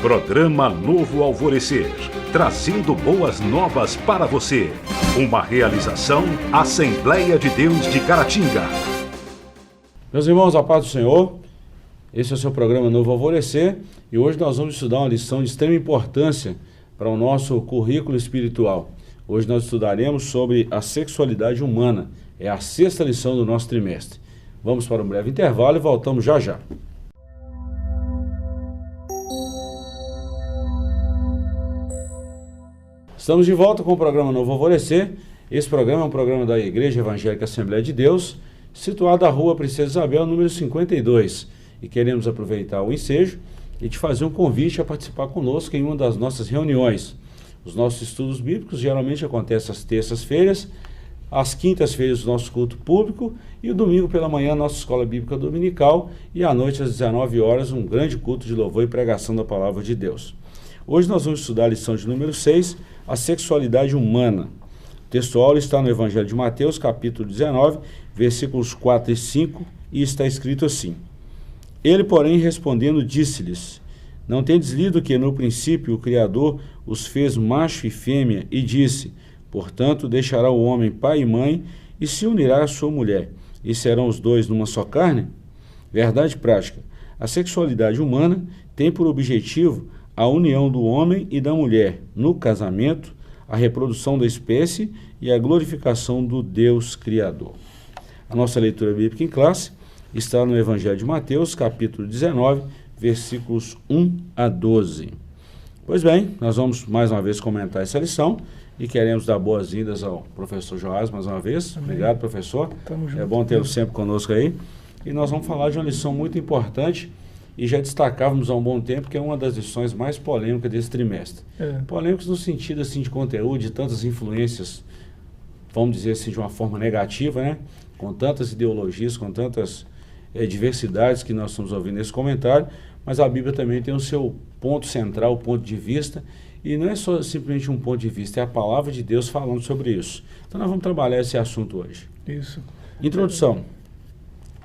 Programa Novo Alvorecer, trazendo boas novas para você. Uma realização Assembleia de Deus de Caratinga. Meus irmãos, a paz do Senhor, esse é o seu programa Novo Alvorecer e hoje nós vamos estudar uma lição de extrema importância para o nosso currículo espiritual. Hoje nós estudaremos sobre a sexualidade humana, é a 6ª lição do nosso trimestre. Vamos para um breve intervalo e voltamos já já. Estamos de volta com o programa Novo Alvorecer. Esse programa é um programa da Igreja Evangélica Assembleia de Deus, situado na rua Princesa Isabel, número 52. E queremos aproveitar o ensejo e te fazer um convite a participar conosco em uma das nossas reuniões. Os nossos estudos bíblicos geralmente acontecem às terças-feiras, às quintas-feiras o nosso culto público e o domingo pela manhã a nossa escola bíblica dominical e à noite às 19 horas um grande culto de louvor e pregação da palavra de Deus. Hoje nós vamos estudar a lição de número 6, a sexualidade humana. O textual está no Evangelho de Mateus, capítulo 19, versículos 4 e 5, e está escrito assim: Ele, porém, respondendo, disse-lhes: Não tendes lido que no princípio o Criador os fez macho e fêmea, e disse: Portanto, deixará o homem pai e mãe, e se unirá à sua mulher, e serão os dois numa só carne? Verdade prática. A sexualidade humana tem por objetivo a união do homem e da mulher no casamento, a reprodução da espécie e a glorificação do Deus Criador. A nossa leitura bíblica em classe está no Evangelho de Mateus, capítulo 19, versículos 1 a 12. Pois bem, nós vamos mais uma vez comentar essa lição e queremos dar boas-vindas ao professor Joás mais uma vez. Amém. Obrigado, professor. Tamo junto. É bom tê-lo sempre conosco aí. E nós vamos falar de uma lição muito importante e já destacávamos há um bom tempo que é uma das lições mais polêmicas desse trimestre. Polêmicas no sentido assim, de conteúdo, de tantas influências, vamos dizer assim, de uma forma negativa, né? Com tantas ideologias, com tantas diversidades que nós estamos ouvindo nesse comentário, mas a Bíblia também tem o seu ponto central, o ponto de vista, e não é só simplesmente um ponto de vista, é a palavra de Deus falando sobre isso. Então nós vamos trabalhar esse assunto hoje. Isso. Introdução.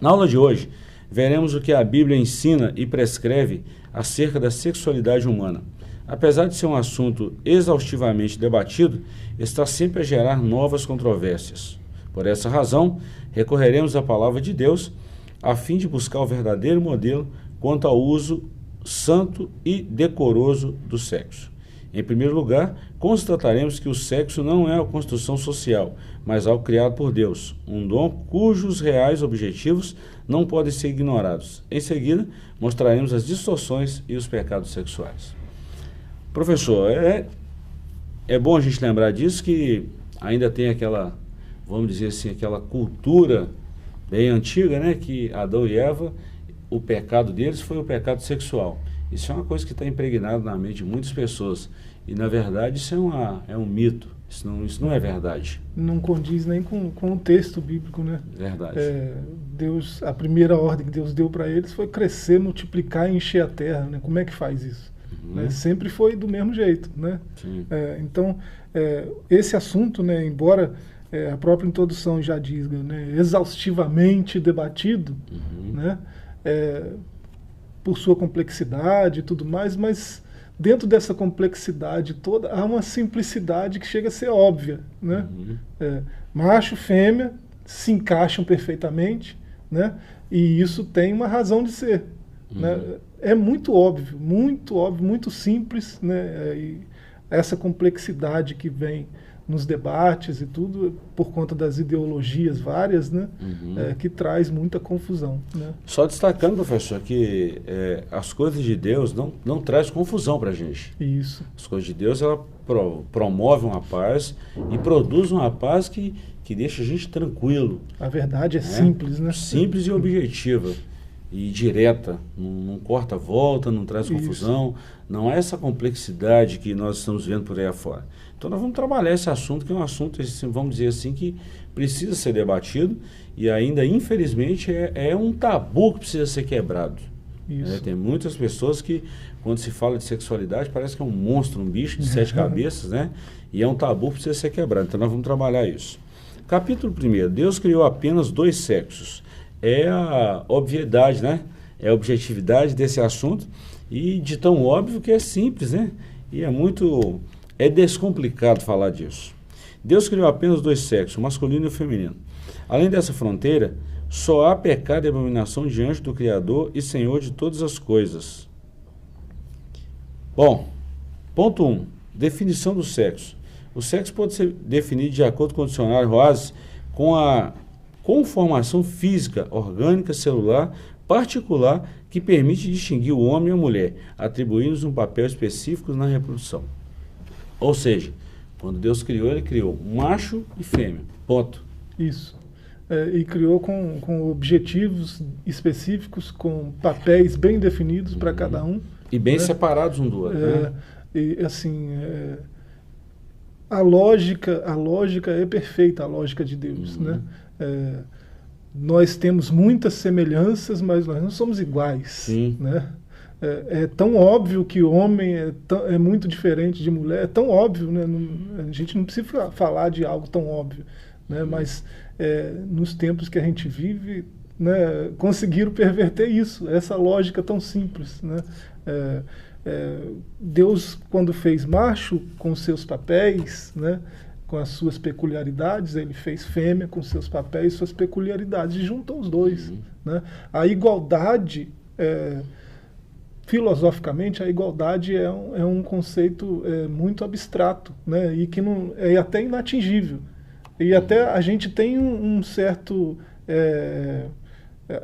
Na aula de hoje, veremos o que a Bíblia ensina e prescreve acerca da sexualidade humana. Apesar de ser um assunto exaustivamente debatido, está sempre a gerar novas controvérsias. Por essa razão, recorreremos à palavra de Deus a fim de buscar o verdadeiro modelo quanto ao uso santo e decoroso do sexo. Em primeiro lugar, constataremos que o sexo não é a construção social, mas algo criado por Deus, um dom cujos reais objetivos não podem ser ignorados. Em seguida, mostraremos as distorções e os pecados sexuais. Professor, é bom a gente lembrar disso, que ainda tem aquela, vamos dizer assim, aquela cultura bem antiga, né, que Adão e Eva, o pecado deles foi o pecado sexual. Isso é uma coisa que está impregnada na mente de muitas pessoas. E, na verdade, isso é um mito. Isso não é verdade. Não condiz nem com o texto bíblico, né? Verdade. Deus, a primeira ordem que Deus deu para eles foi crescer, multiplicar e encher a terra, né? Como é que faz isso? Né? Sempre foi do mesmo jeito, né? Sim. Então, esse assunto, né, embora a própria introdução já diz, né, exaustivamente debatido, né? Por sua complexidade e tudo mais, mas dentro dessa complexidade toda há uma simplicidade que chega a ser óbvia, né? Macho, fêmea se encaixam perfeitamente, né? E isso tem uma razão de ser, né? É muito óbvio, muito simples, né? E essa complexidade que vem nos debates e tudo, por conta das ideologias várias, né, que traz muita confusão. Né? Só destacando, professor, que as coisas de Deus não traz confusão para a gente. Isso. As coisas de Deus, ela promove uma paz e produz uma paz que deixa a gente tranquilo. A verdade é simples, né? Simples e objetiva. E direta, não corta a volta, não traz confusão, não é essa complexidade que nós estamos vendo por aí afora. Então nós vamos trabalhar esse assunto, que é um assunto, vamos dizer assim, que precisa ser debatido e ainda, infelizmente, é um tabu que precisa ser quebrado. Tem muitas pessoas que, quando se fala de sexualidade, parece que é um monstro, um bicho de 7 cabeças, né? E é um tabu que precisa ser quebrado. Então nós vamos trabalhar isso. Capítulo 1. Deus criou apenas 2 sexos. É a obviedade, né? É a objetividade desse assunto E de tão óbvio que é simples, né? E é descomplicado falar disso. Deus criou apenas dois sexos, o masculino e o feminino. Além dessa fronteira, só há pecado e abominação diante do Criador e Senhor de todas as coisas. Bom, ponto 1. Definição do sexo. O sexo pode ser definido de acordo com o dicionário Roase com a conformação física, orgânica, celular, particular, que permite distinguir o homem e a mulher, atribuindo-lhes um papel específico na reprodução. Ou seja, quando Deus criou, ele criou macho e fêmea. Ponto. Isso. E criou com objetivos específicos, com papéis bem definidos para cada um. E bem né? separados um do outro. Né? E assim, a lógica é perfeita, a lógica de Deus. Né? Nós temos muitas semelhanças, mas nós não somos iguais. Sim. Né? É tão óbvio que o homem é muito diferente de mulher, é tão óbvio, né? A gente não precisa falar de algo tão óbvio, né? Mas nos tempos que a gente vive, né, conseguiram perverter isso, essa lógica tão simples. Né? Deus, quando fez macho com seus papéis, né, com as suas peculiaridades, ele fez fêmea com seus papéis e suas peculiaridades, e juntou os dois. Né? A igualdade... filosoficamente, a igualdade é um conceito muito abstrato, né? E que não, é até inatingível. E até a gente tem um certo...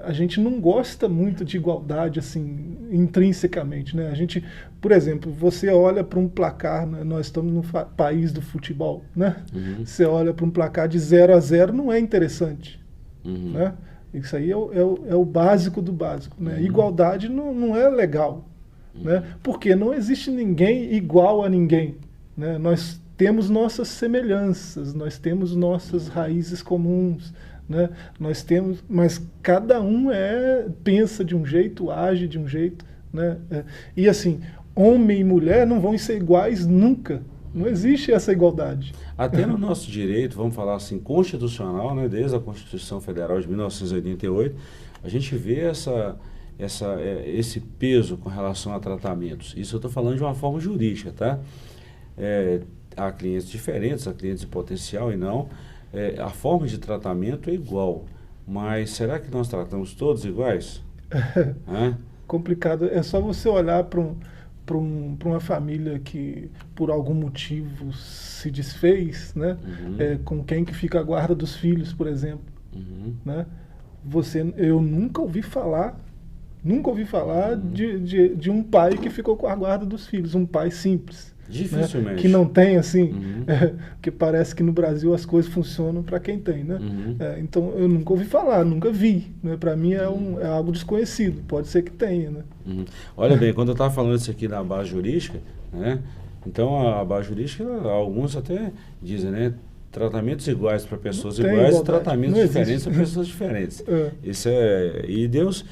a gente não gosta muito de igualdade assim, intrinsecamente. Né? A gente, por exemplo, você olha para um placar, né? Nós estamos no país do futebol, né? Você olha para um placar de 0-0, não é interessante. Né? Isso aí é o básico do básico. Né? Igualdade não é legal. Né? Porque não existe ninguém igual a ninguém. Né? Nós temos nossas semelhanças, nós temos nossas raízes comuns. Né? Nós temos, mas cada um pensa de um jeito, age de um jeito. Né? E assim, homem e mulher não vão ser iguais nunca. Não existe essa igualdade. Até no nosso direito, vamos falar assim, constitucional, né, desde a Constituição Federal de 1988, a gente vê esse peso com relação a tratamentos. Isso eu estou falando de uma forma jurídica, tá? Há clientes diferentes, há clientes de potencial e não. A forma de tratamento é igual, mas será que nós tratamos todos iguais? Complicado. É só você olhar para uma família que por algum motivo se desfez, né? Com quem que fica a guarda dos filhos, por exemplo. Né? Eu nunca ouvi falar de um pai que ficou com a guarda dos filhos, um pai simples. Dificilmente. Né? Que não tem, assim, porque parece que no Brasil as coisas funcionam para quem tem, né? Então eu nunca ouvi falar, nunca vi. Né? Para mim é algo desconhecido, pode ser que tenha, né? Olha bem, quando eu estava falando isso aqui da base jurídica, né? Então a base jurídica, alguns até dizem, né? Tratamentos iguais para pessoas iguais e tratamentos diferentes para pessoas diferentes. Isso e Deus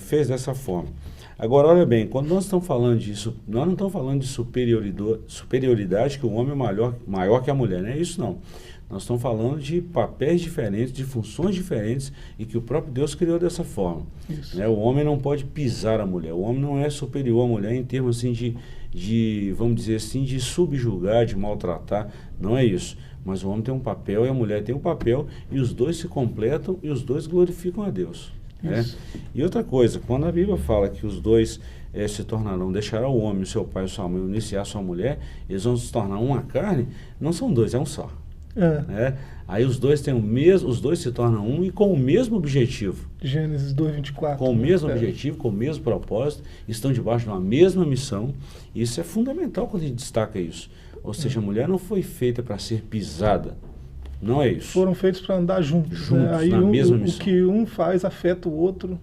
fez dessa forma. Agora, olha bem, quando nós estamos falando disso, nós não estamos falando de superioridade, que o homem é maior que a mulher, não é isso não. Nós estamos falando de papéis diferentes, de funções diferentes, e que o próprio Deus criou dessa forma. Né? O homem não pode pisar a mulher, o homem não é superior à mulher em termos assim de, vamos dizer assim, de subjugar, de maltratar, não é isso. Mas o homem tem um papel e a mulher tem um papel, e os dois se completam e os dois glorificam a Deus. Né? E outra coisa, quando a Bíblia fala que os dois se tornarão, deixará o homem, o seu pai e sua mãe, iniciar sua mulher, eles vão se tornar uma carne, não são dois, é um só. Né? Aí os dois se tornam um e com o mesmo objetivo. Gênesis 2:24. Com o mesmo objetivo, com o mesmo propósito, estão debaixo de uma mesma missão. Isso é fundamental quando a gente destaca isso. Ou seja, a mulher não foi feita para ser pisada. Não é isso. Foram feitos para andar juntos. Né? Aí na mesma missão. O que um faz afeta o outro.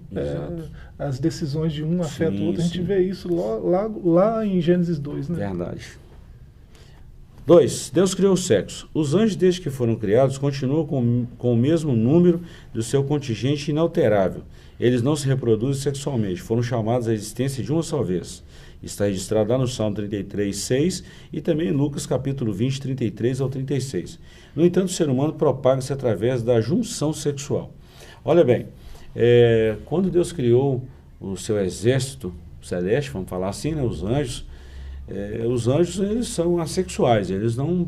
As decisões de um afetam o outro. A gente vê isso lá em Gênesis 2. Né? Verdade. 2. Deus criou o sexo. Os anjos, desde que foram criados, continuam com o mesmo número do seu contingente inalterável. Eles não se reproduzem sexualmente. Foram chamados à existência de uma só vez. Está registrado lá no Salmo 33:6 e também em Lucas capítulo 20, 33 ao 36. No entanto, o ser humano propaga-se através da junção sexual. Olha bem, quando Deus criou o seu exército, celeste, vamos falar assim, né? Os anjos, eles são assexuais, eles não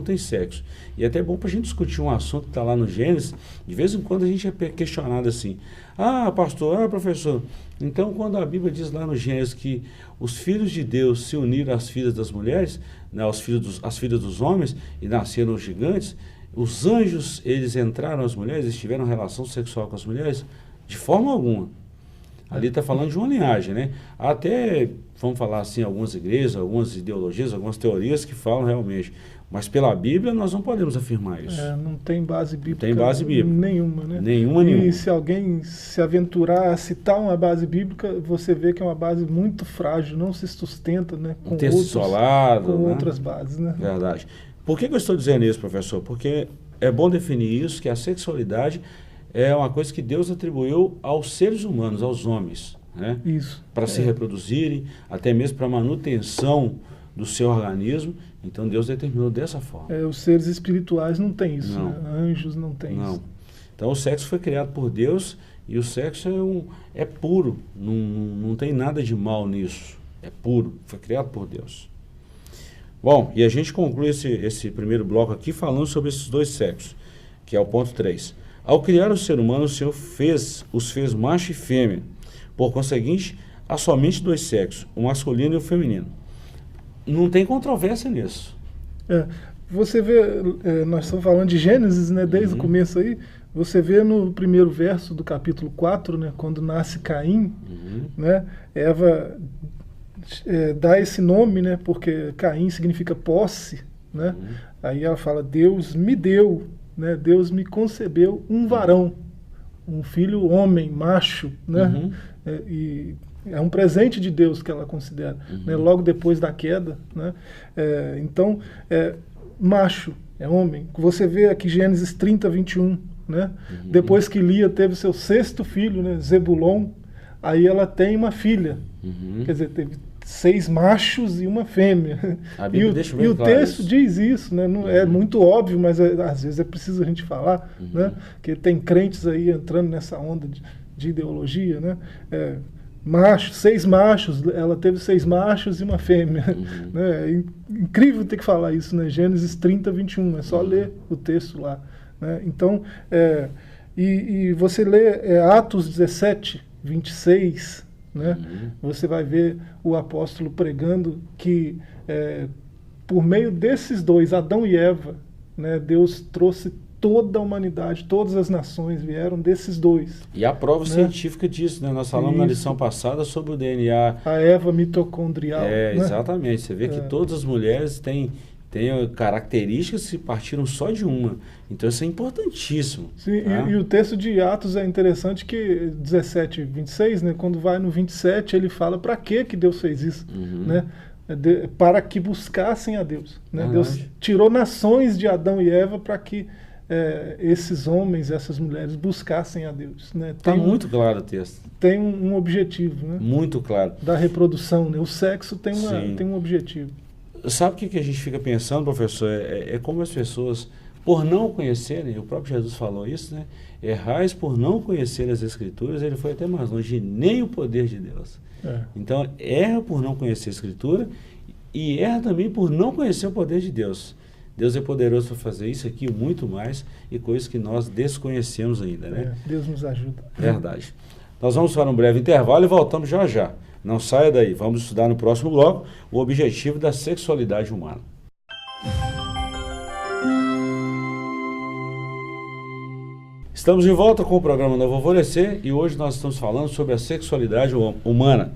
têm sexo. E é até bom para a gente discutir um assunto que está lá no Gênesis. De vez em quando a gente é questionado assim: ah, pastor, professor, então quando a Bíblia diz lá no Gênesis que os filhos de Deus se uniram às filhas das mulheres, né, às filhas dos homens, e nasceram os gigantes, os anjos, eles entraram as mulheres, eles tiveram relação sexual com as mulheres? De forma alguma. Ali está falando de uma linhagem, né? Até, vamos falar assim, algumas igrejas, algumas ideologias, algumas teorias que falam realmente. Mas pela Bíblia nós não podemos afirmar isso. Não tem base bíblica, não tem base bíblica nenhuma, né? Nenhuma. E se alguém se aventurar a citar uma base bíblica, você vê que é uma base muito frágil, não se sustenta, né, com, outras bases, né? Verdade. Por que eu estou dizendo isso, professor? Porque é bom definir isso, que a sexualidade é uma coisa que Deus atribuiu aos seres humanos, aos homens, né? Isso. Para se reproduzirem, até mesmo para a manutenção do seu organismo. Então Deus determinou dessa forma. Os seres espirituais não têm isso, não. Né? Anjos não têm isso. Então o sexo foi criado por Deus e o sexo é puro, não tem nada de mal nisso. É puro, foi criado por Deus. Bom, e a gente conclui esse primeiro bloco aqui falando sobre esses dois sexos, que é o ponto 3. Ao criar o ser humano, o Senhor os fez macho e fêmea. Por conseguinte, há somente dois sexos, o masculino e o feminino. Não tem controvérsia nisso. Você vê, nós estamos falando de Gênesis, né, desde o começo aí, você vê no primeiro verso do capítulo 4, né, quando nasce Caim, né, Eva dá esse nome, né, porque Caim significa posse, né, aí ela fala, Deus me deu, né, Deus me concebeu um varão, um filho homem, macho, né, e é um presente de Deus que ela considera, né, logo depois da queda, né, então, macho, é homem. Você vê aqui Gênesis 30, 21, né, depois que Lia teve seu 6º filho, né, Zebulon, aí ela tem uma filha, quer dizer, teve 6 machos e uma fêmea. A Bíblia deixa bem claro. E o texto diz isso, né? Não, é muito óbvio, mas às vezes é preciso a gente falar, né? Que tem crentes aí entrando nessa onda de ideologia, né? 6 machos, ela teve 6 machos e uma fêmea. Né? É incrível ter que falar isso, né? Gênesis 30, 21, é só ler o texto lá. Né? Então, e você lê Atos 17, 26, né? Você vai ver o apóstolo pregando que por meio desses dois, Adão e Eva, né, Deus trouxe toda a humanidade, todas as nações vieram desses dois. E a prova científica disso, né? Nós falamos na lição passada sobre o DNA. A Eva mitocondrial. Né? Exatamente. Você vê que todas as mulheres têm características que partiram só de uma. Então isso é importantíssimo. Sim, tá? e o texto de Atos é interessante que 17, 26, né, quando vai no 27, ele fala para que Deus fez isso, né? Para que buscassem a Deus. Né? Deus tirou nações de Adão e Eva para que esses homens, essas mulheres buscassem a Deus. Está muito claro o texto. Tem um objetivo. Né? Muito claro. Da reprodução. Né? O sexo tem um objetivo. Sabe o que a gente fica pensando, professor? É como as pessoas, por não conhecerem, o próprio Jesus falou isso, né? Errais por não conhecer as Escrituras, ele foi até mais longe, nem o poder de Deus. Então, erra por não conhecer a Escritura e erra também por não conhecer o poder de Deus. Deus é poderoso para fazer isso aqui, muito mais, e coisas que nós desconhecemos ainda, né? Deus nos ajuda. Verdade. Nós vamos para um breve intervalo e voltamos já já. Não saia daí, vamos estudar no próximo bloco o objetivo da sexualidade humana. Estamos de volta com o programa Novo Alvorecer e hoje nós estamos falando sobre a sexualidade humana.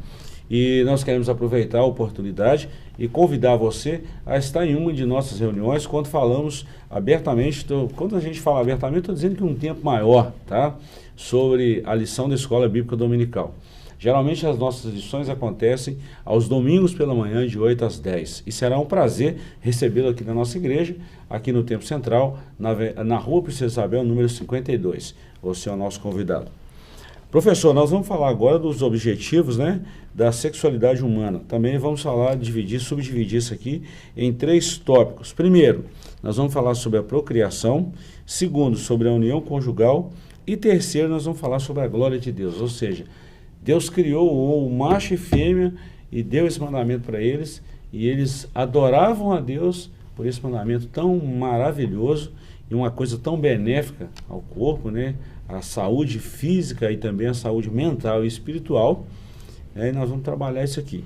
E nós queremos aproveitar a oportunidade e convidar você a estar em uma de nossas reuniões quando falamos abertamente, quando a gente fala abertamente, estou dizendo que um tempo maior, tá? Sobre a lição da Escola Bíblica Dominical. Geralmente as nossas lições acontecem aos domingos pela manhã, de 8 às 10. E será um prazer recebê-lo aqui na nossa igreja, aqui no Templo Central, na Rua Princesa Isabel, número 52. Você é o nosso convidado. Professor, nós vamos falar agora dos objetivos, né, da sexualidade humana. Também vamos falar, subdividir isso aqui em 3 tópicos. Primeiro, nós vamos falar sobre a procriação. Segundo, sobre a união conjugal. E terceiro, nós vamos falar sobre a glória de Deus, ou seja, Deus criou o macho e fêmea e deu esse mandamento para eles, e eles adoravam a Deus por esse mandamento tão maravilhoso e uma coisa tão benéfica ao corpo, né? A saúde física e também a saúde mental e espiritual. E nós vamos trabalhar isso aqui.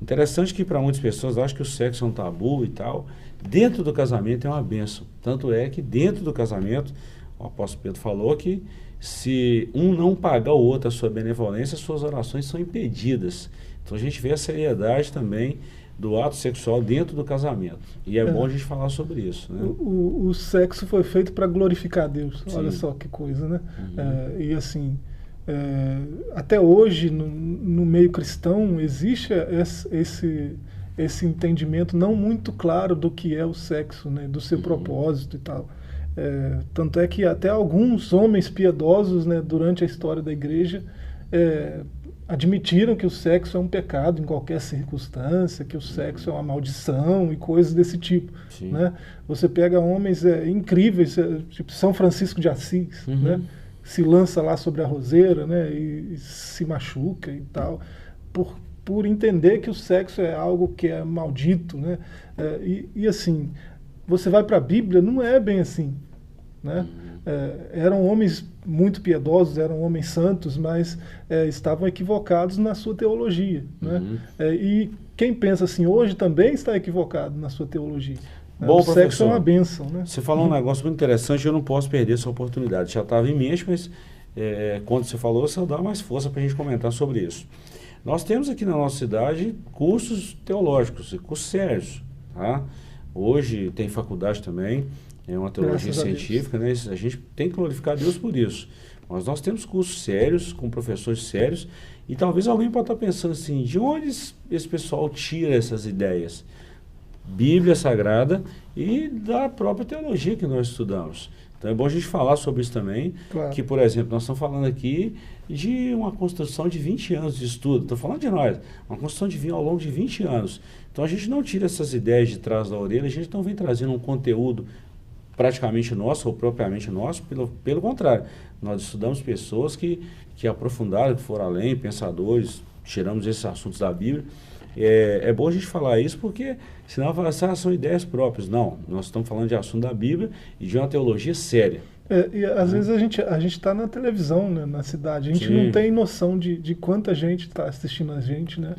Interessante que para muitas pessoas acham que o sexo é um tabu e tal. Dentro do casamento é uma bênção. Tanto é que dentro do casamento, o apóstolo Pedro falou que se um não pagar o outro a sua benevolência, suas orações são impedidas. Então a gente vê a seriedade também do ato sexual dentro do casamento. E é bom a gente falar sobre isso, né? O sexo foi feito para glorificar Deus. Sim. Olha só que coisa, né? E assim, até hoje, no meio cristão, existe esse entendimento não muito claro do que é o sexo, né? Do seu propósito e tal. Tanto é que até alguns homens piedosos, né, durante a história da igreja, admitiram que o sexo é um pecado em qualquer circunstância, que o sexo é uma maldição e coisas desse tipo, né? Você pega homens incríveis, tipo São Francisco de Assis, né? Se lança lá sobre a roseira, né? E se machuca e tal, por entender que o sexo é algo que é maldito, né? E assim, você vai para a Bíblia, não é bem assim, né? Eram homens muito piedosos, eram homens santos, mas estavam equivocados na sua teologia, né? E quem pensa assim hoje também está equivocado na sua teologia. Bom, o sexo é uma bênção, né? Você falou um negócio muito interessante, eu não posso perder essa oportunidade. Já estava em mente, mas quando você falou, você dá mais força para a gente comentar sobre isso. Nós temos aqui na nossa cidade cursos teológicos, cursos sérios, tá? Hoje tem faculdade também, é uma teologia científica, né? A gente tem que glorificar Deus por isso. Mas nós temos cursos sérios, com professores sérios, e talvez alguém possa estar pensando assim, de onde esse pessoal tira essas ideias? Bíblia Sagrada e da própria teologia que nós estudamos. Então é bom a gente falar sobre isso também, claro. Que, por exemplo, nós estamos falando aqui de uma construção de 20 anos de estudo, estou falando de nós, uma construção de vinho ao longo de 20 anos. Então a gente não tira essas ideias de trás da orelha, a gente não vem trazendo um conteúdo praticamente nosso ou propriamente nosso, pelo contrário, nós estudamos pessoas que aprofundaram, que foram além, pensadores, tiramos esses assuntos da Bíblia. É bom a gente falar isso porque senão vai falar, são ideias próprias. Não, nós estamos falando de assunto da Bíblia e de uma teologia séria. E às vezes a gente está na televisão, né, na cidade, a gente não tem noção de quanta gente está assistindo a gente, né?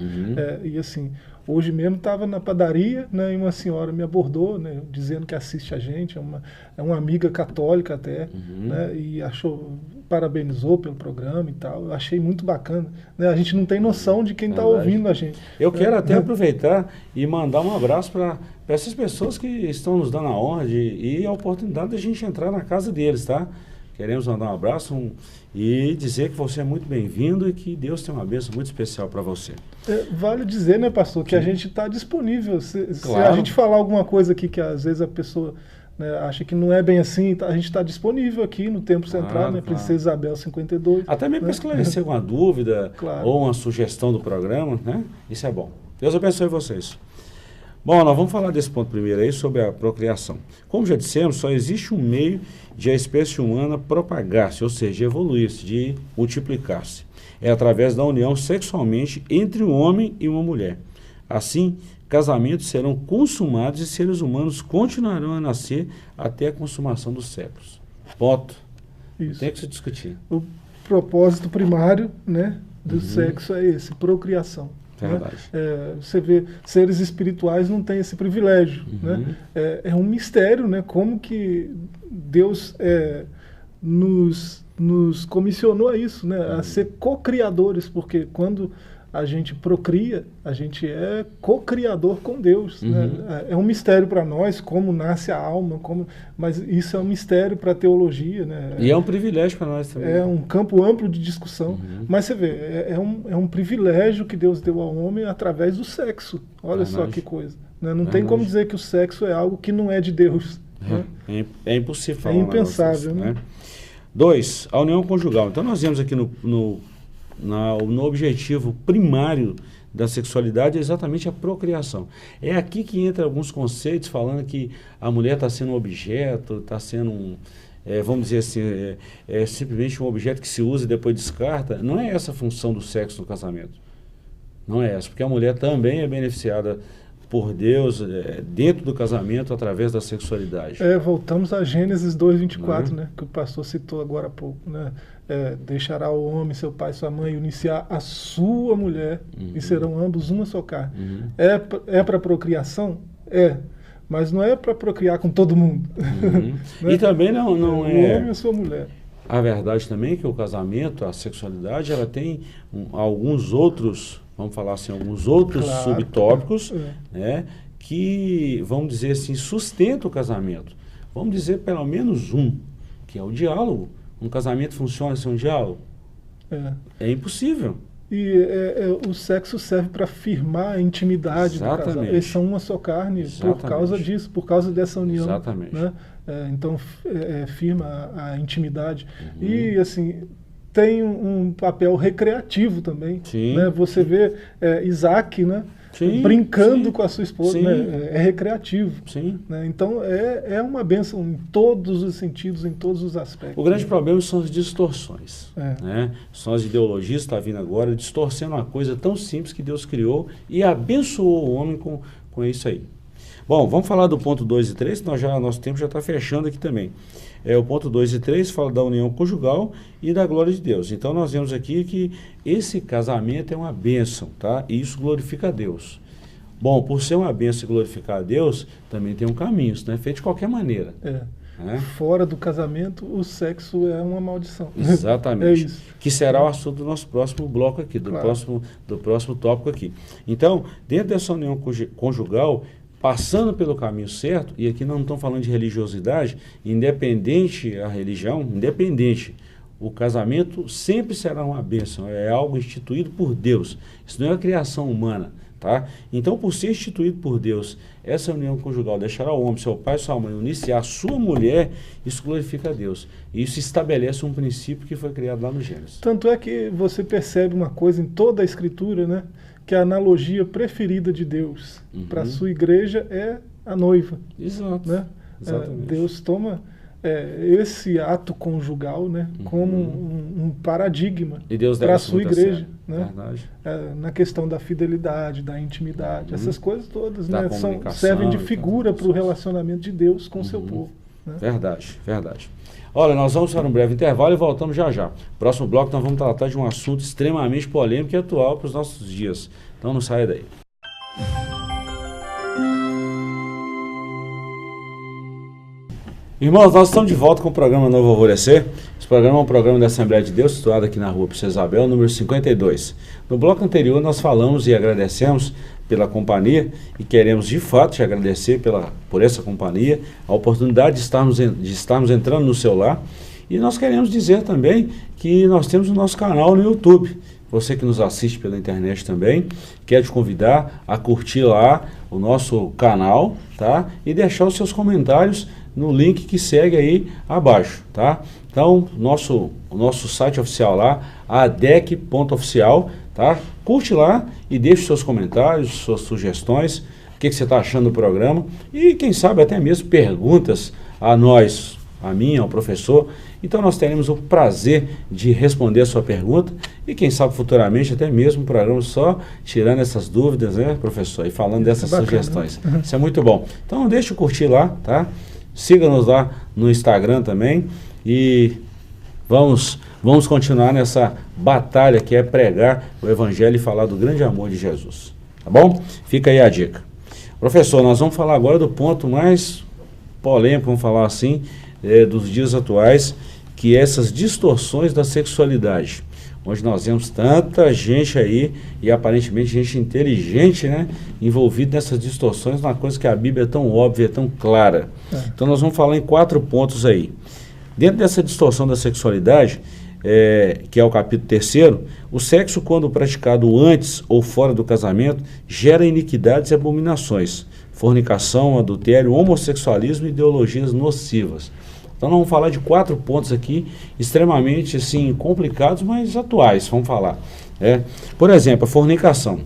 E assim, hoje mesmo estava na padaria, né, e uma senhora me abordou, né, dizendo que assiste a gente, é uma amiga católica até, né, e parabenizou pelo programa e tal. Eu achei muito bacana, né? A gente não tem noção de quem está ouvindo a gente. Eu quero até aproveitar e mandar um abraço para essas pessoas que estão nos dando a honra e a oportunidade de a gente entrar na casa deles, tá? Queremos mandar um abraço e dizer que você é muito bem-vindo e que Deus tem uma bênção muito especial para você. Vale dizer, né, pastor, que a gente está disponível. Se a gente falar alguma coisa aqui que às vezes a pessoa, né, acha que não é bem assim, a gente está disponível aqui no Templo Central, né, Princesa Isabel 52. Até mesmo para esclarecer alguma dúvida ou uma sugestão do programa, né? Isso é bom. Deus abençoe vocês. Bom, nós vamos falar desse ponto primeiro aí, sobre a procriação. Como já dissemos, só existe um meio de a espécie humana propagar-se, ou seja, evoluir-se, de multiplicar-se. É através da união sexualmente entre um homem e uma mulher. Assim, casamentos serão consumados e seres humanos continuarão a nascer até a consumação dos séculos. Ponto. Isso. Tem que se discutir. O propósito primário, né, do sexo é esse, procriação. Verdade. Né? Você vê, seres espirituais não têm esse privilégio. Né? É um mistério, né? Como que Deus nos comissionou a isso, né? A ser co-criadores, porque quando a gente procria, a gente é co-criador com Deus. Né? É um mistério para nós, como nasce a alma, mas isso é um mistério para a teologia. Né? E é um privilégio para nós também. É um campo amplo de discussão. Mas você vê, é um privilégio que Deus deu ao homem através do sexo. Olha só que coisa. Né? Não tem como dizer que o sexo é algo que não é de Deus. Né? É impossível falar. É impensável. Né? 2, a união conjugal. Então nós vemos aqui no objetivo primário da sexualidade é exatamente a procriação. É aqui que entra alguns conceitos falando que a mulher está sendo um objeto, está sendo vamos dizer assim, é simplesmente um objeto que se usa e depois descarta. Não é essa a função do sexo no casamento. Não é essa, porque a mulher também é beneficiada por Deus dentro do casamento através da sexualidade. Voltamos a Gênesis 2:24, né, que o pastor citou agora há pouco, né? Deixará o homem, seu pai e sua mãe, uniciar a sua mulher, e serão ambos uma só carne. É para procriação? Mas não é para procriar com todo mundo. Né? E também não é... O homem e a sua mulher. A verdade também é que o casamento, a sexualidade, ela tem alguns outros, vamos falar assim, alguns outros subtópicos, né, que, vamos dizer assim, sustentam o casamento. Vamos dizer pelo menos um, que é o diálogo. Um casamento funciona sem um diálogo? É impossível. E o sexo serve para firmar a intimidade do casal. Eles são uma só carne por causa disso, por causa dessa união. Exatamente. Né? Então, firma a intimidade. E, assim, tem um papel recreativo também. Né? Você vê Isaac, né? Brincando com a sua esposa, né? É recreativo. Né? Então, é uma bênção em todos os sentidos, em todos os aspectos. O grande problema são as distorções. Né? São as ideologias que estão vindo agora, distorcendo uma coisa tão simples que Deus criou e abençoou o homem com isso aí. Bom, vamos falar do ponto 2 e 3, nosso tempo já está fechando aqui também. O ponto 2 e 3 fala da união conjugal e da glória de Deus. Então nós vemos aqui que esse casamento é uma bênção, tá? E isso glorifica a Deus. Bom, por ser uma bênção e glorificar a Deus, também tem um caminho, isso não é feito de qualquer maneira. Fora do casamento, o sexo é uma maldição. Exatamente. É isso. Que será o assunto do nosso próximo bloco aqui, do próximo tópico aqui. Então, dentro dessa união conjugal, passando pelo caminho certo, e aqui não estamos falando de religiosidade, independente a religião, o casamento sempre será uma bênção, é algo instituído por Deus, isso não é uma criação humana, tá? Então, por ser instituído por Deus, essa união conjugal, deixará o homem, seu pai e sua mãe, uniciar a sua mulher, isso glorifica a Deus, e isso estabelece um princípio que foi criado lá no Gênesis. Tanto é que você percebe uma coisa em toda a Escritura, né? Que a analogia preferida de Deus para a sua igreja é a noiva. Exato. Né? Deus toma esse ato conjugal, né, como um paradigma para a sua igreja. Né? Na questão da fidelidade, da intimidade, essas coisas todas, né, servem de figura para o relacionamento de Deus com o seu povo. Né? Verdade. Olha, nós vamos para um breve intervalo e voltamos já já. Próximo bloco nós vamos tratar de um assunto extremamente polêmico e atual para os nossos dias. Então não saia daí. Irmãos, nós estamos de volta com o programa Novo Alvorecer. Esse programa é um programa da Assembleia de Deus, situado aqui na rua Princesa Isabel, número 52. No bloco anterior nós falamos e agradecemos pela companhia e queremos de fato te agradecer por essa companhia, a oportunidade de estarmos entrando no seu lar. E nós queremos dizer também que nós temos o nosso canal no YouTube. Você que nos assiste pela internet também, quero te convidar a curtir lá o nosso canal, tá? E deixar os seus comentários no link que segue aí abaixo, tá? Então, o nosso site oficial lá, adec.oficial, tá? Curte lá e deixe seus comentários, suas sugestões, o que você está achando do programa e quem sabe até mesmo perguntas a nós, a mim, ao professor. Então nós teremos o prazer de responder a sua pergunta e quem sabe futuramente até mesmo um programa só tirando essas dúvidas, né, professor, e falando dessas sugestões. Isso é muito bom. Então deixa eu curtir lá, tá? Siga-nos lá no Instagram também e vamos continuar nessa batalha que é pregar o Evangelho e falar do grande amor de Jesus. Tá bom? Fica aí a dica. Professor, nós vamos falar agora do ponto mais polêmico, vamos falar assim, dos dias atuais, que é essas distorções da sexualidade. Onde nós vemos tanta gente aí, e aparentemente gente inteligente, né, envolvida nessas distorções, uma coisa que a Bíblia é tão óbvia, é tão clara. Então nós vamos falar em 4 pontos aí. Dentro dessa distorção da sexualidade, que é o capítulo 3º, o sexo, quando praticado antes ou fora do casamento, gera iniquidades e abominações, fornicação, adultério, homossexualismo e ideologias nocivas. Então nós vamos falar de 4 pontos aqui, extremamente assim, complicados, mas atuais, vamos falar. Por exemplo, a fornicação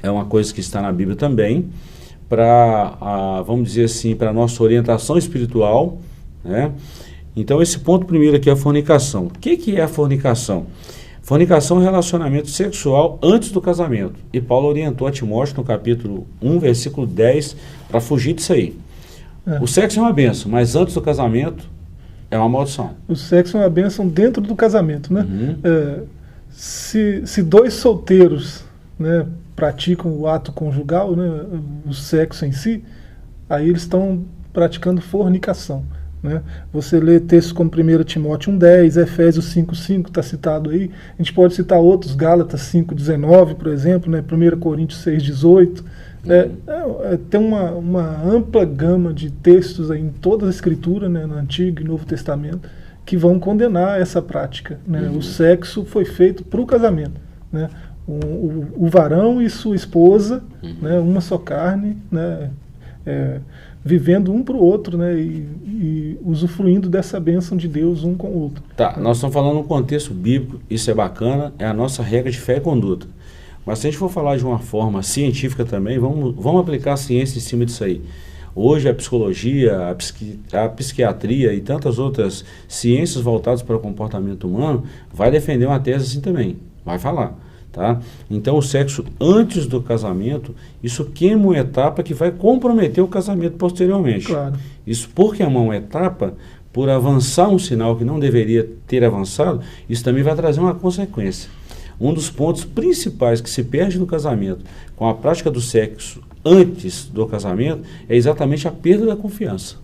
é uma coisa que está na Bíblia também, para, vamos dizer assim, para a nossa orientação espiritual, né? Então, esse ponto primeiro aqui é a fornicação. O que é a fornicação? Fornicação é um relacionamento sexual antes do casamento. E Paulo orientou a Timóteo no capítulo 1, versículo 10, para fugir disso aí. O sexo é uma bênção, mas antes do casamento é uma maldição. O sexo é uma bênção dentro do casamento, né? Se dois solteiros, né, praticam o ato conjugal, né, o sexo em si, aí eles estão praticando fornicação, né? Você lê textos como 1 Timóteo 1,10, Efésios 5,5, está citado aí. A gente pode citar outros, Gálatas 5,19, por exemplo, né? 1 Coríntios 6,18. Tem uma ampla gama de textos aí em toda a Escritura, né, no Antigo e Novo Testamento, que vão condenar essa prática, né? O sexo foi feito para o casamento, né? O varão e sua esposa, né, uma só carne, né, vivendo um para o outro, né, e usufruindo dessa bênção de Deus um com o outro. Tá, nós estamos falando num contexto bíblico, isso é bacana, é a nossa regra de fé e conduta. Mas se a gente for falar de uma forma científica também, vamos aplicar a ciência em cima disso aí. Hoje a psicologia, a psiquiatria e tantas outras ciências voltadas para o comportamento humano vai defender uma tese assim também, vai falar. Tá? Então o sexo antes do casamento, isso queima uma etapa que vai comprometer o casamento posteriormente. Claro. Isso por queimar uma etapa, por avançar um sinal que não deveria ter avançado, isso também vai trazer uma consequência. Um dos pontos principais que se perde no casamento com a prática do sexo antes do casamento é exatamente a perda da confiança.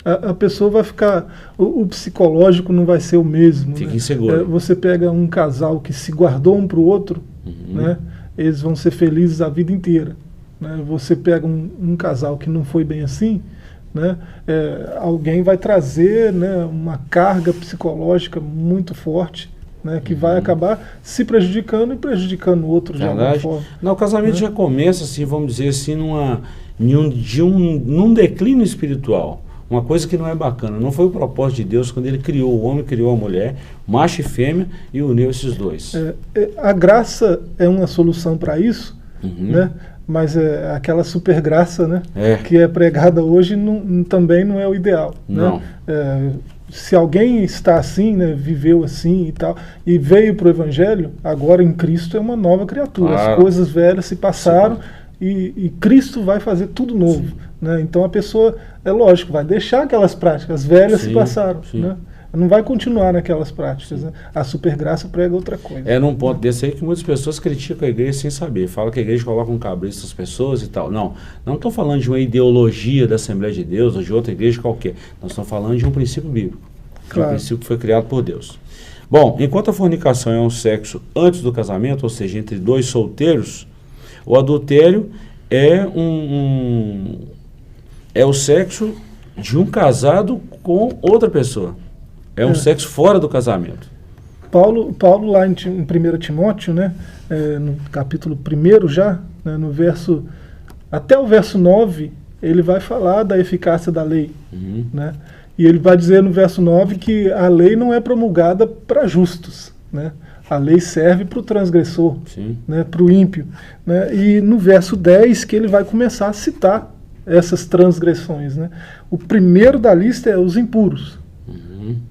A pessoa vai ficar... O psicológico não vai ser o mesmo. Fica né? inseguro. Você pega um casal que se guardou um para o outro, né? Eles vão ser felizes a vida inteira. Né? Você pega um casal que não foi bem assim, né? Alguém vai trazer, né, uma carga psicológica muito forte, né, que vai acabar se prejudicando e prejudicando o outro de alguma forma. Não, o casamento já começa, assim, vamos dizer assim, num declínio espiritual. Uma coisa que não é bacana. Não foi o propósito de Deus quando ele criou o homem, criou a mulher, macho e fêmea, e uniu esses dois. A graça é uma solução para isso, né? Mas aquela super graça, né, que é pregada hoje também não é o ideal. Não. Né? Se alguém está assim, né, viveu assim e tal, e veio para o Evangelho, agora em Cristo é uma nova criatura. Claro. As coisas velhas se passaram e Cristo vai fazer tudo novo. Né? Então a pessoa, é lógico, vai deixar aquelas práticas, as velhas se passaram. Né? Não vai continuar naquelas práticas. Né? A supergraça prega outra coisa. É num ponto desse aí que muitas pessoas criticam a igreja sem saber. Falam que a igreja coloca um cabrito nas pessoas e tal. Não estou falando de uma ideologia da Assembleia de Deus ou de outra igreja qualquer. Nós estamos falando de um princípio bíblico. Claro. Um princípio que foi criado por Deus. Bom, enquanto a fornicação é um sexo antes do casamento, ou seja, entre dois solteiros, o adultério é o sexo de um casado com outra pessoa. É um sexo fora do casamento. Paulo lá em 1 Timóteo, né, no capítulo 1 já, né, até o verso 9, ele vai falar da eficácia da lei. Né? E ele vai dizer no verso 9 que a lei não é promulgada para justos. Né? A lei serve para o transgressor, né, para o ímpio. Né? E no verso 10 que ele vai começar a citar essas transgressões. Né? O primeiro da lista é os impuros.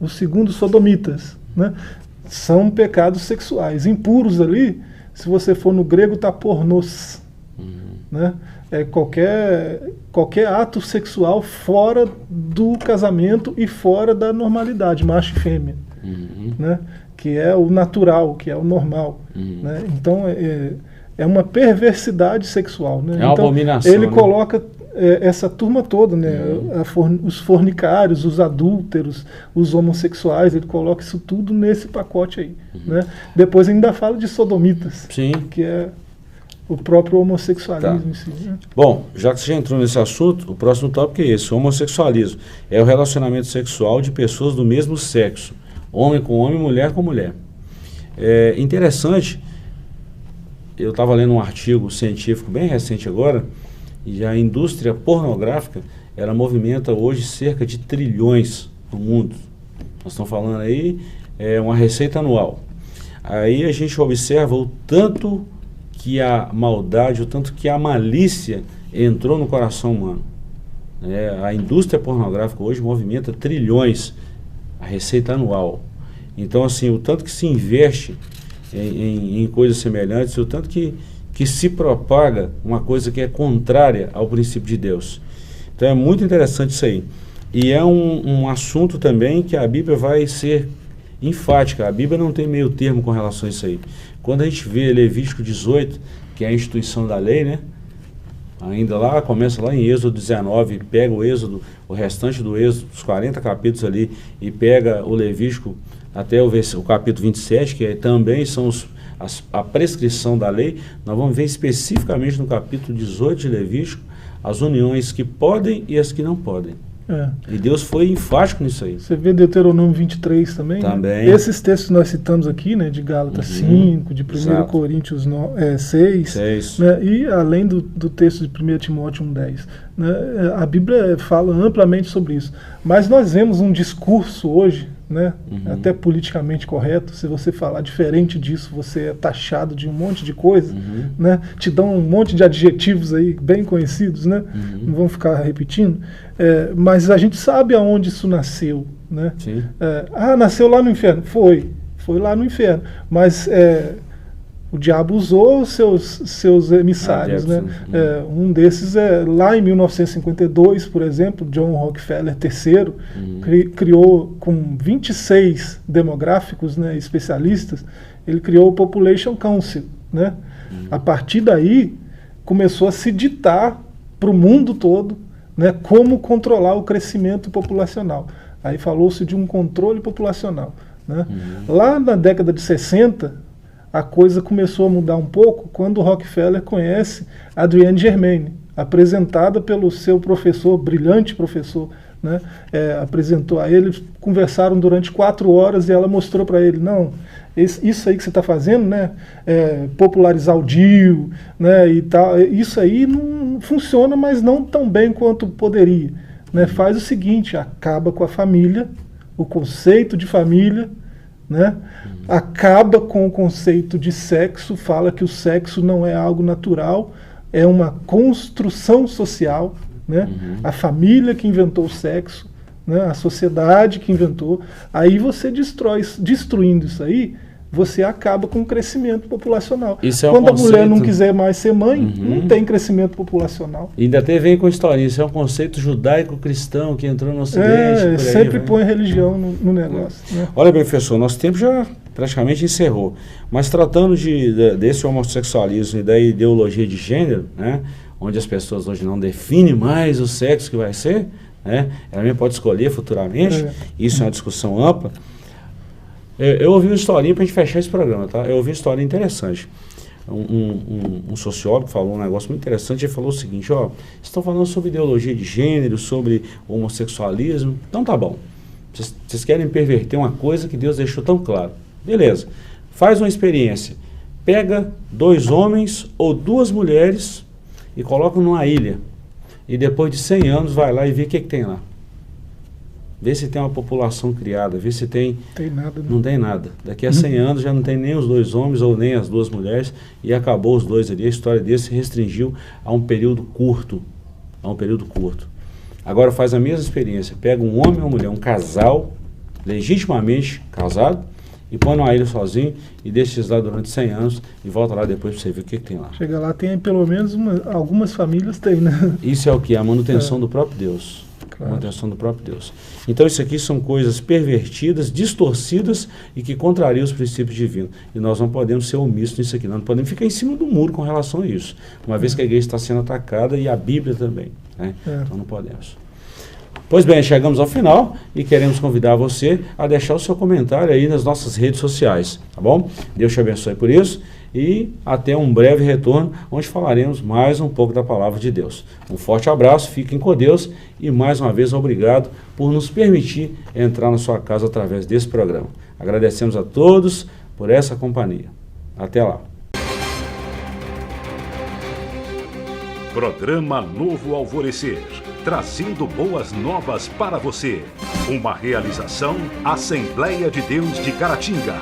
O segundo, sodomitas. Né? São pecados sexuais. Impuros ali, se você for no grego, está pornôs. Né? É qualquer ato sexual fora do casamento e fora da normalidade, macho e fêmea. Né? Que é o natural, que é o normal. Né? Então, é uma perversidade sexual. Né? É uma abominação. Ele coloca essa turma toda, né? Os fornicários, os adúlteros, os homossexuais, ele coloca isso tudo nesse pacote aí. Né? Depois ainda fala de sodomitas, que é o próprio homossexualismo em si. Né? Bom, já que você já entrou nesse assunto, o próximo tópico é esse: o homossexualismo. É o relacionamento sexual de pessoas do mesmo sexo, homem com homem, mulher com mulher. É interessante, eu estava lendo um artigo científico bem recente agora, e a indústria pornográfica, ela movimenta hoje cerca de trilhões no mundo. Nós estamos falando aí, uma receita anual. Aí a gente observa o tanto que a maldade, o tanto que a malícia entrou no coração humano. né? A indústria pornográfica hoje movimenta trilhões, a receita anual. Então, assim, o tanto que se investe em coisas semelhantes, o tanto que se propaga uma coisa que é contrária ao princípio de Deus. Então é muito interessante isso aí. E é um assunto também que a Bíblia vai ser enfática. A Bíblia não tem meio termo com relação a isso aí. Quando a gente vê Levítico 18, que é a instituição da lei, né? Ainda lá, começa lá em Êxodo 19, pega o Êxodo, o restante do Êxodo, os 40 capítulos ali, e pega o Levítico até o capítulo 27, que também são a prescrição da lei. Nós vamos ver especificamente no capítulo 18 de Levítico as uniões que podem e as que não podem. E Deus foi enfático nisso aí. Você vê Deuteronômio 23 também? Também. Né? Esses textos que nós citamos aqui, né, de Gálatas 5, de 1 Exato. Coríntios 6, né, e além do texto de 1 Timóteo 1,10. Né, a Bíblia fala amplamente sobre isso. Mas nós vemos um discurso hoje, né, até politicamente correto. Se você falar diferente disso, você é taxado de um monte de coisa, né, te dão um monte de adjetivos aí bem conhecidos, né, não vamos ficar repetindo, mas a gente sabe aonde isso nasceu, né? Nasceu lá no inferno. Foi lá no inferno, mas o diabo usou seus emissários, né? Um desses lá em 1952, por exemplo, John Rockefeller III criou com 26 demográficos, né, especialistas, ele criou o Population Council, né? A partir daí começou a se ditar para o mundo todo, né, como controlar o crescimento populacional. Aí falou-se de um controle populacional, né? Lá na década de 60, a coisa começou a mudar um pouco quando o Rockefeller conhece Adrienne Germain, apresentada pelo seu professor, brilhante professor, né? Apresentou a ele, conversaram durante 4 horas e ela mostrou para ele, não, isso aí que você está fazendo, né, popularizar o DIU, né, e tal, isso aí não funciona, mas não tão bem quanto poderia, né? Faz o seguinte, acaba com a família, o conceito de família, né? Acaba com o conceito de sexo, fala que o sexo não é algo natural, é uma construção social, né? A família que inventou o sexo, né? A sociedade que inventou. Aí você destruindo isso aí, você acaba com o crescimento populacional. Quando a mulher não quiser mais ser mãe, não tem crescimento populacional. E ainda até vem com a história, isso é um conceito judaico-cristão que entrou no Ocidente. Sempre põe religião no negócio. Né? Olha bem, professor, nosso tempo já praticamente encerrou. Mas tratando desse homossexualismo e da ideologia de gênero, né, onde as pessoas hoje não definem mais o sexo que vai ser, né, ela mesmo pode escolher futuramente, isso é uma discussão ampla. Eu ouvi uma historinha para a gente fechar esse programa, tá? Eu ouvi uma história interessante. Um sociólogo falou um negócio muito interessante. Ele falou o seguinte, ó, vocês estão falando sobre ideologia de gênero, sobre homossexualismo, então tá bom. Vocês querem perverter uma coisa que Deus deixou tão claro. Beleza, faz uma experiência. Pega 2 homens ou 2 mulheres e coloca numa ilha. E depois de 100 anos vai lá e vê o que tem lá. Vê se tem uma população criada, vê se tem... Tem nada, não tem nada. Daqui a 100 anos já não tem nem os 2 homens ou nem as 2 mulheres e acabou os 2 ali. A história dele se restringiu a um período curto. Agora faz a mesma experiência. Pega um homem e uma mulher, um casal, legitimamente casado, e põe numa ilha sozinho e deixa eles lá durante 100 anos e volta lá depois para você ver o que tem lá. Chega lá, tem pelo menos algumas famílias tem, né? Isso é o que? A manutenção do próprio Deus. Claro. Manutenção do próprio Deus. Então isso aqui são coisas pervertidas, distorcidas e que contrariam os princípios divinos. E nós não podemos ser omissos nisso aqui. Nós não podemos ficar em cima do muro com relação a isso. Uma vez que a igreja está sendo atacada e a Bíblia também. Né? Então não podemos. Pois bem, chegamos ao final e queremos convidar você a deixar o seu comentário aí nas nossas redes sociais, tá bom? Deus te abençoe por isso e até um breve retorno, onde falaremos mais um pouco da palavra de Deus. Um forte abraço, fiquem com Deus e mais uma vez obrigado por nos permitir entrar na sua casa através desse programa. Agradecemos a todos por essa companhia. Até lá. Programa Novo Alvorecer, trazendo boas novas para você. Uma realização Assembleia de Deus de Caratinga.